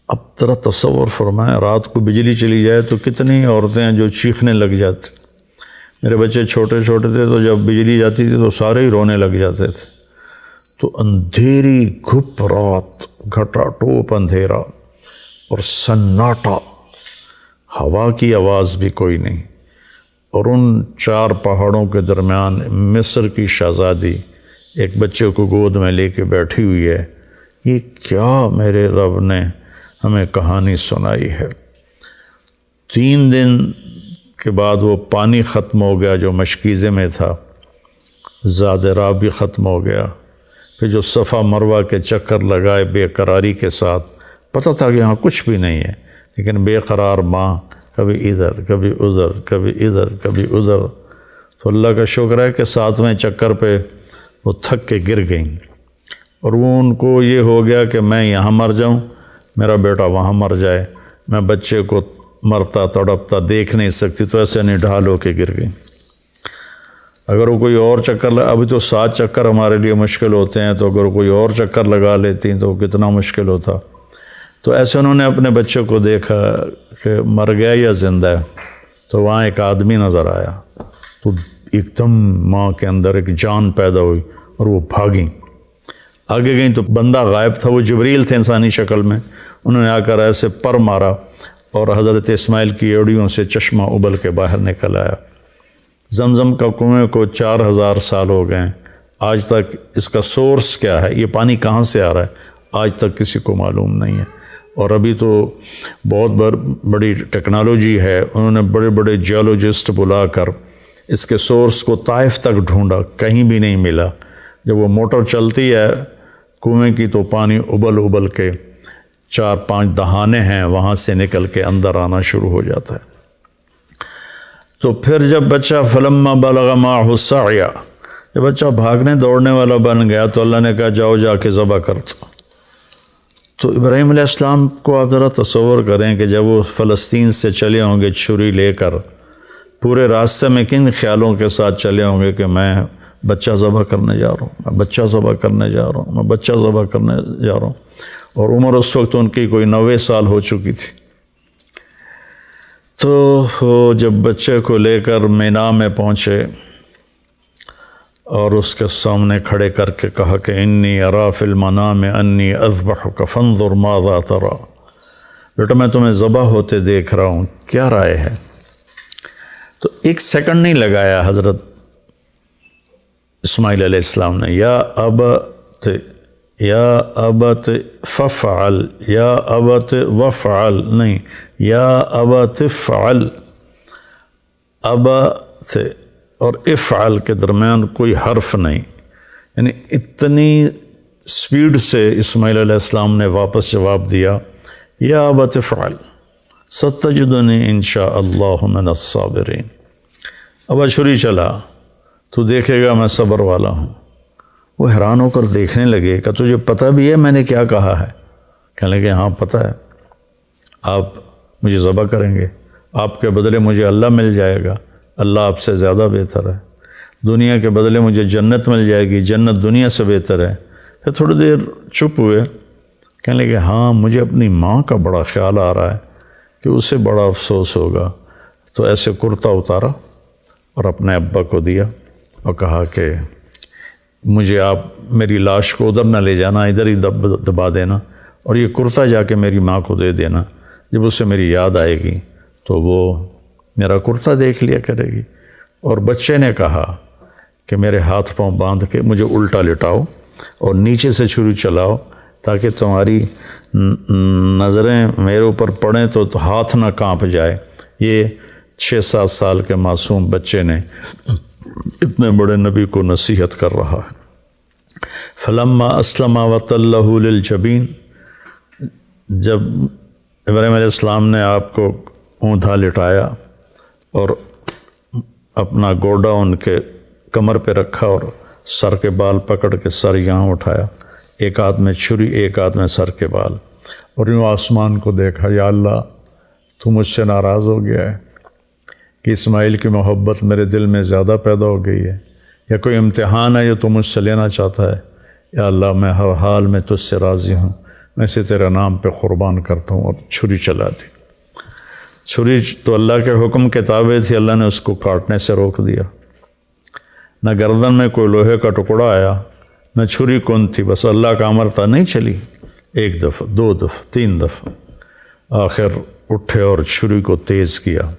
اب ذرا تصور فرمائیں، رات کو بجلی چلی جائے تو کتنی عورتیں ہیں جو چیخنے لگ جاتی۔ میرے بچے چھوٹے چھوٹے تھے تو جب بجلی جاتی تھی تو سارے ہی رونے لگ جاتے تھے، تو اندھیری گھپ رات، گھٹا ٹوپ اندھیرا اور سناٹا، ہوا کی آواز بھی کوئی نہیں، اور ان 4 پہاڑوں کے درمیان مصر کی شہزادی ایک بچے کو گود میں لے کے بیٹھی ہوئی ہے۔ یہ کیا میرے رب نے ہمیں کہانی سنائی ہے۔ 3 دن کے بعد وہ پانی ختم ہو گیا جو مشکیزے میں تھا، زاد راہ بھی ختم ہو گیا، پھر جو صفا مروہ کے چکر لگائے بے قراری کے ساتھ، پتہ تھا کہ یہاں کچھ بھی نہیں ہے، لیکن بے قرار ماں کبھی ادھر کبھی ادھر کبھی ادھر کبھی ادھر، تو اللہ کا شکر ہے کہ 7ویں چکر پہ وہ تھک کے گر گئیں، اور وہ ان کو یہ ہو گیا کہ میں یہاں مر جاؤں، میرا بیٹا وہاں مر جائے، میں بچے کو مرتا تڑپتا دیکھ نہیں سکتی، تو ایسے نڈھال ہو کے گر گئیں۔ اگر وہ کوئی اور چکر ابھی تو 7 چکر ہمارے لیے مشکل ہوتے ہیں، تو اگر کوئی اور چکر لگا لیتی تو کتنا مشکل ہوتا۔ تو ایسے انہوں نے اپنے بچے کو دیکھا کہ مر گیا یا زندہ ہے، تو وہاں ایک آدمی نظر آیا، تو ایک دم ماں کے اندر ایک جان پیدا ہوئی اور وہ بھاگیں، آگے گئیں تو بندہ غائب تھا، وہ جبریل تھے انسانی شکل میں، انہوں نے آ کر ایسے پر مارا اور حضرت اسماعیل کی ایڑیوں سے چشمہ ابل کے باہر نکل آیا۔ زمزم کا کنویں کو 4000 سال ہو گئے ہیں، آج تک اس کا سورس کیا ہے، یہ پانی کہاں سے آ رہا ہے، آج تک کسی کو معلوم نہیں ہے۔ اور ابھی تو بہت بڑی ٹیکنالوجی ہے، انہوں نے بڑے بڑے جیولوجسٹ بلا کر اس کے سورس کو طائف تک ڈھونڈا، کہیں بھی نہیں ملا۔ جب وہ موٹر چلتی ہے کنویں کی تو پانی ابل ابل کے 4-5 دہانے ہیں وہاں سے نکل کے اندر آنا شروع ہو جاتا ہے۔ تو پھر جب بچہ فلما بلغ معه السعی، جب بچہ بھاگنے دوڑنے والا بن گیا تو اللہ نے کہا جاؤ جا کے ذبح کر دو۔ تو ابراہیم علیہ السلام کو آپ ذرا تصور کریں کہ جب وہ فلسطین سے چلے ہوں گے چھری لے کر، پورے راستے میں کن خیالوں کے ساتھ چلے ہوں گے کہ میں بچہ ذبح کرنے جا رہا ہوں، میں بچہ ذبح کرنے جا رہا ہوں، میں بچہ ذبح کرنے جا رہا ہوں، اور عمر اس وقت ان کی کوئی 90 سال ہو چکی تھی۔ تو جب بچے کو لے کر مینا میں پہنچے اور اس کے سامنے کھڑے کر کے کہا کہ انی ارا فی المنام انی اذبحک فانظر ماذا تری، بیٹا میں تمہیں ذبح ہوتے دیکھ رہا ہوں، کیا رائے ہے؟ تو ایک سیکنڈ نہیں لگایا حضرت اسماعیل علیہ السلام نے، یا ابت ففعل، یا ابت وفعل نہیں، یا ابت فعل، ابت اور افعل کے درمیان کوئی حرف نہیں، یعنی اتنی سپیڈ سے اسماعیل علیہ السلام نے واپس جواب دیا، یا ابت افعل ستجدنی انشاء اللہ من الصابرین، ابا چھری چلا، تو دیکھے گا میں صبر والا ہوں۔ وہ حیران ہو کر دیکھنے لگے کہ تجھے پتہ بھی ہے میں نے کیا کہا ہے؟ کہنے لگے ہاں پتہ ہے، آپ مجھے ذبح کریں گے، آپ کے بدلے مجھے اللہ مل جائے گا، اللہ آپ سے زیادہ بہتر ہے، دنیا کے بدلے مجھے جنت مل جائے گی، جنت دنیا سے بہتر ہے۔ پھر تھوڑی دیر چپ ہوئے، کہنے لگے ہاں مجھے اپنی ماں کا بڑا خیال آ رہا ہے کہ اسے بڑا افسوس ہوگا، تو ایسے کرتا اتارا اور اپنے ابا کو دیا اور کہا کہ مجھے آپ میری لاش کو ادھر نہ لے جانا، ادھر ہی دبا دینا، اور یہ کرتا جا کے میری ماں کو دے دینا، جب اسے میری یاد آئے گی تو وہ میرا کرتا دیکھ لیا کرے گی۔ اور بچے نے کہا کہ میرے ہاتھ پاؤں باندھ کے مجھے الٹا لٹاؤ اور نیچے سے چھری چلاؤ تاکہ تمہاری نظریں میرے اوپر پڑیں تو ہاتھ نہ کانپ جائے۔ یہ 6-7 سال کے معصوم بچے نے اتنے بڑے نبی کو نصیحت کر رہا ہے۔ فلما اسلم وتلہ للجبین، جب ابراہیم علیہ السلام نے آپ کو اوندا لٹایا اور اپنا گوڈا ان کے کمر پہ رکھا اور سر کے بال پکڑ کے سر یہاں اٹھایا، ایک ہاتھ میں چھری ایک ہاتھ میں سر کے بال، اور یوں آسمان کو دیکھا، یا اللہ تو مجھ سے ناراض ہو گیا ہے کہ اسماعیل کی محبت میرے دل میں زیادہ پیدا ہو گئی ہے، یا کوئی امتحان ہے جو تو مجھ سے لینا چاہتا ہے؟ یا اللہ میں ہر حال میں تجھ سے راضی ہوں، میں اسے تیرے نام پہ قربان کرتا ہوں، اور چھری چلا دی۔ چھری تو اللہ کے حکم کے تابع تھی، اللہ نے اس کو کاٹنے سے روک دیا، نہ گردن میں کوئی لوہے کا ٹکڑا آیا، نہ چھری کون تھی، بس اللہ کا امر تھا، نہیں چلی، 1 دفعہ 2 دفعہ 3 دفعہ، آخر اٹھے اور چھری کو تیز کیا،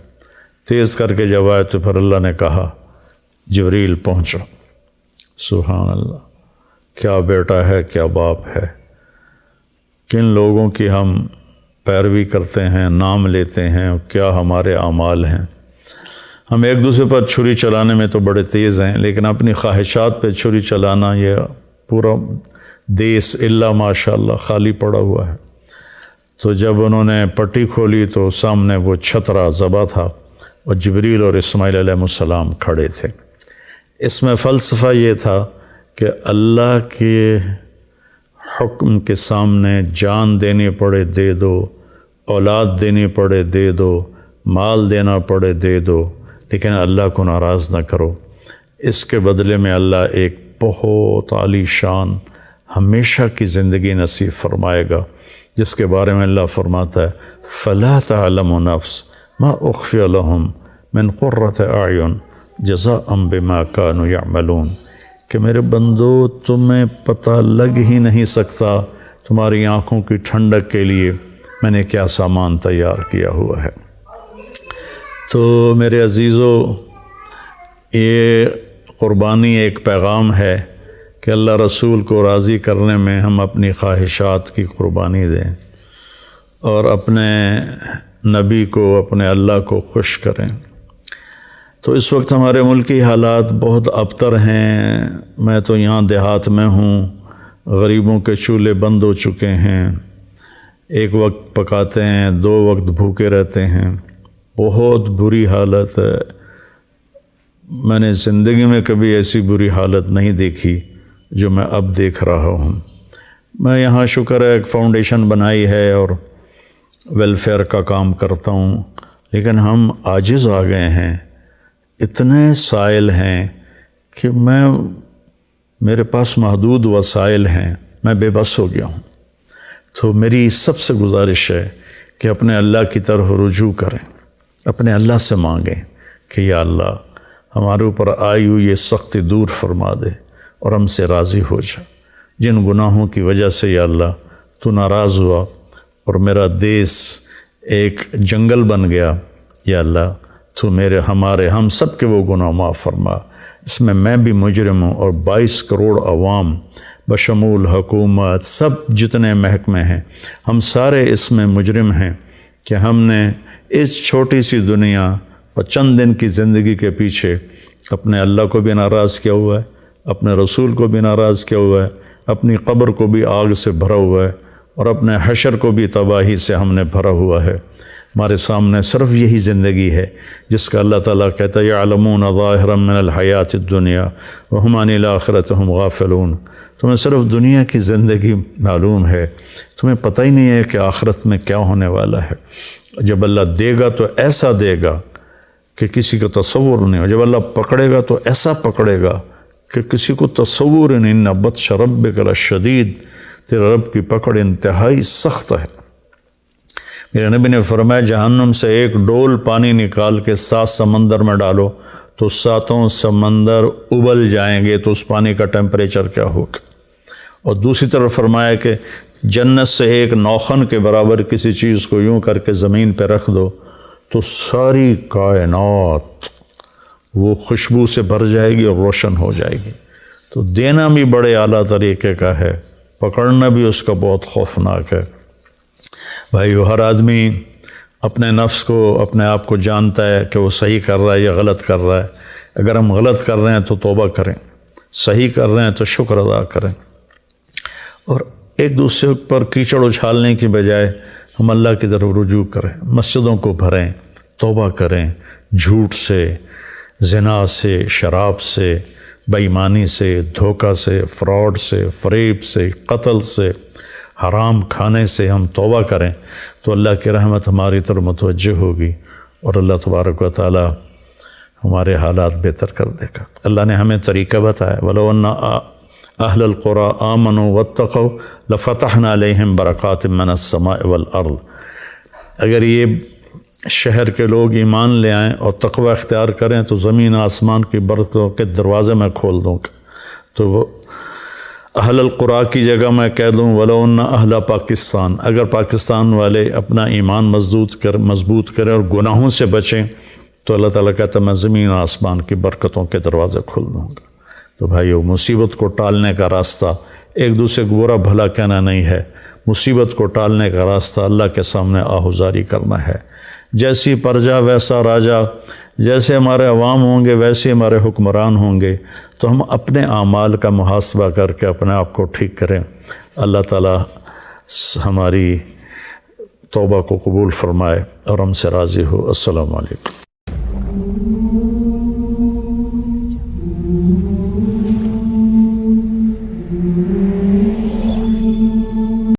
تیز کر کے جب آئے تو پھر اللہ نے کہا جبریل پہنچو۔ سبحان اللہ، کیا بیٹا ہے، کیا باپ ہے، کن لوگوں کی ہم پیروی کرتے ہیں، نام لیتے ہیں، کیا ہمارے اعمال ہیں۔ ہم ایک دوسرے پر چھری چلانے میں تو بڑے تیز ہیں، لیکن اپنی خواہشات پہ چھری چلانا، یہ پورا دیس الا ماشاء اللہ خالی پڑا ہوا ہے۔ تو جب انہوں نے پٹی کھولی تو سامنے وہ چھترا ذبح تھا اور جبریل اور اسماعیل علیہ السلام کھڑے تھے۔ اس میں فلسفہ یہ تھا کہ اللہ کے حکم کے سامنے جان دینی پڑے دے دو، اولاد دینی پڑے دے دو، مال دینا پڑے دے دو، لیکن اللہ کو ناراض نہ کرو۔ اس کے بدلے میں اللہ ایک بہت عالی شان ہمیشہ کی زندگی نصیب فرمائے گا، جس کے بارے میں اللہ فرماتا ہے فَلَا تَعْلَمُ نَفْسٌ مَا أُخْفِيَ لَهُم مِّن قُرَّةِ أَعْيُنٍ جَزَاءً بِمَا كَانُوا يَعْمَلُونَ، کہ میرے بندو تمہیں پتہ لگ ہی نہیں سکتا تمہاری آنکھوں کی ٹھنڈک کے لیے میں نے کیا سامان تیار کیا ہوا ہے۔ تو میرے عزیزو، یہ قربانی ایک پیغام ہے کہ اللہ رسول کو راضی کرنے میں ہم اپنی خواہشات کی قربانی دیں اور اپنے نبی کو، اپنے اللہ کو خوش کریں۔ تو اس وقت ہمارے ملکی حالات بہت ابتر ہیں، میں تو یہاں دیہات میں ہوں، غریبوں کے چولہے بند ہو چکے ہیں، 1 وقت پکاتے ہیں، 2 وقت بھوکے رہتے ہیں، بہت بری حالت ہے۔ میں نے زندگی میں کبھی ایسی بری حالت نہیں دیکھی جو میں اب دیکھ رہا ہوں۔ میں یہاں شکر ہے ایک فاؤنڈیشن بنائی ہے اور ویلفیئر کا کام کرتا ہوں، لیکن ہم عاجز آ گئے ہیں، اتنے سائل ہیں کہ میرے پاس محدود وسائل ہیں، میں بے بس ہو گیا ہوں۔ تو میری سب سے گزارش ہے کہ اپنے اللہ کی طرف رجوع کریں، اپنے اللہ سے مانگیں کہ یا اللہ ہمارے اوپر آئی ہوئی یہ سختی دور فرما دے اور ہم سے راضی ہو جا۔ جن گناہوں کی وجہ سے یا اللہ تو ناراض ہوا اور میرا دیس ایک جنگل بن گیا، یا اللہ تو ہم سب کے وہ گناہ معاف فرما۔ اس میں بھی مجرم ہوں اور 22 کروڑ عوام بشمول حکومت سب جتنے محکمے ہیں ہم سارے اس میں مجرم ہیں کہ ہم نے اس چھوٹی سی دنیا اور چند دن کی زندگی کے پیچھے اپنے اللہ کو بھی ناراض کیا ہوا ہے، اپنے رسول کو بھی ناراض کیا ہوا ہے، اپنی قبر کو بھی آگ سے بھرا ہوا ہے اور اپنے حشر کو بھی تباہی سے ہم نے بھرا ہوا ہے۔ ہمارے سامنے صرف یہی زندگی ہے جس کا اللہ تعالیٰ کہتا ہے یعلمون ظاہرا من الحیات الدنیا وہم عن الآخرۃ ہم غافلون۔ تمہیں صرف دنیا کی زندگی معلوم ہے، تمہیں پتہ ہی نہیں ہے کہ آخرت میں کیا ہونے والا ہے۔ جب اللہ دے گا تو ایسا دے گا کہ کسی کا تصور نہیں ہو، جب اللہ پکڑے گا تو ایسا پکڑے گا کہ کسی کو تصور نہیں۔ ان بطش ربک لشدید، تیرے رب کی پکڑ انتہائی سخت ہے۔ میرے نبی نے فرمایا جہنم سے ایک ڈول پانی نکال کے 7 سمندر میں ڈالو تو 7 سمندر ابل جائیں گے، تو اس پانی کا ٹیمپریچر کیا ہوگا۔ اور دوسری طرف فرمایا کہ جنت سے ایک نوخن کے برابر کسی چیز کو یوں کر کے زمین پہ رکھ دو تو ساری کائنات وہ خوشبو سے بھر جائے گی اور روشن ہو جائے گی۔ تو دینا بھی بڑے اعلیٰ طریقے کا ہے، پکڑنا بھی اس کا بہت خوفناک ہے۔ بھائیو، ہر آدمی اپنے نفس کو، اپنے آپ کو جانتا ہے کہ وہ صحیح کر رہا ہے یا غلط کر رہا ہے۔ اگر ہم غلط کر رہے ہیں تو توبہ کریں، صحیح کر رہے ہیں تو شکر ادا کریں، اور ایک دوسرے پر کیچڑ اچھالنے کی بجائے ہم اللہ کی طرف رجوع کریں، مسجدوں کو بھریں، توبہ کریں، جھوٹ سے، زنا سے، شراب سے، بے ایمانی سے، دھوکہ سے، فراڈ سے، فریب سے، قتل سے، حرام کھانے سے ہم توبہ کریں تو اللہ کی رحمت ہماری طرف متوجہ ہوگی اور اللہ تبارک و تعالی ہمارے حالات بہتر کر دے گا۔ اللہ نے ہمیں طریقہ بتایا وَلَوْ أَنَّ أَهْلَ الْقُرَىٰ آمَنُوا وَاتَّقَوْا لَفَتَحْنَا عَلَيْهِمْ بَرَكَاتٍ مِّنَ السَّمَاءِ وَالْأَرْضِ۔ اگر یہ شہر کے لوگ ایمان لے آئیں اور تقوی اختیار کریں تو زمین آسمان کی برکتوں کے دروازے میں کھول دوں گا۔ تو وہ اہل القرآ کی جگہ میں کہہ دوں وَلَوْ أَنَّ أَهْلَ پاکستان، اگر پاکستان والے اپنا ایمان مضبوط کریں اور گناہوں سے بچیں تو اللہ تعالیٰ کہتا ہے میں زمین آسمان کی برکتوں کے دروازے کھول دوں گا۔ تو بھائیو، مصیبت کو ٹالنے کا راستہ ایک دوسرے کو برا بھلا کہنا نہیں ہے، مصیبت کو ٹالنے کا راستہ اللہ کے سامنے آہوزاری کرنا ہے۔ جیسی پرجا ویسا راجا، جیسے ہمارے عوام ہوں گے ویسے ہمارے حکمران ہوں گے، تو ہم اپنے اعمال کا محاسبہ کر کے اپنے آپ کو ٹھیک کریں۔ اللہ تعالیٰ ہماری توبہ کو قبول فرمائے اور ہم سے راضی ہو۔ السلام علیکم۔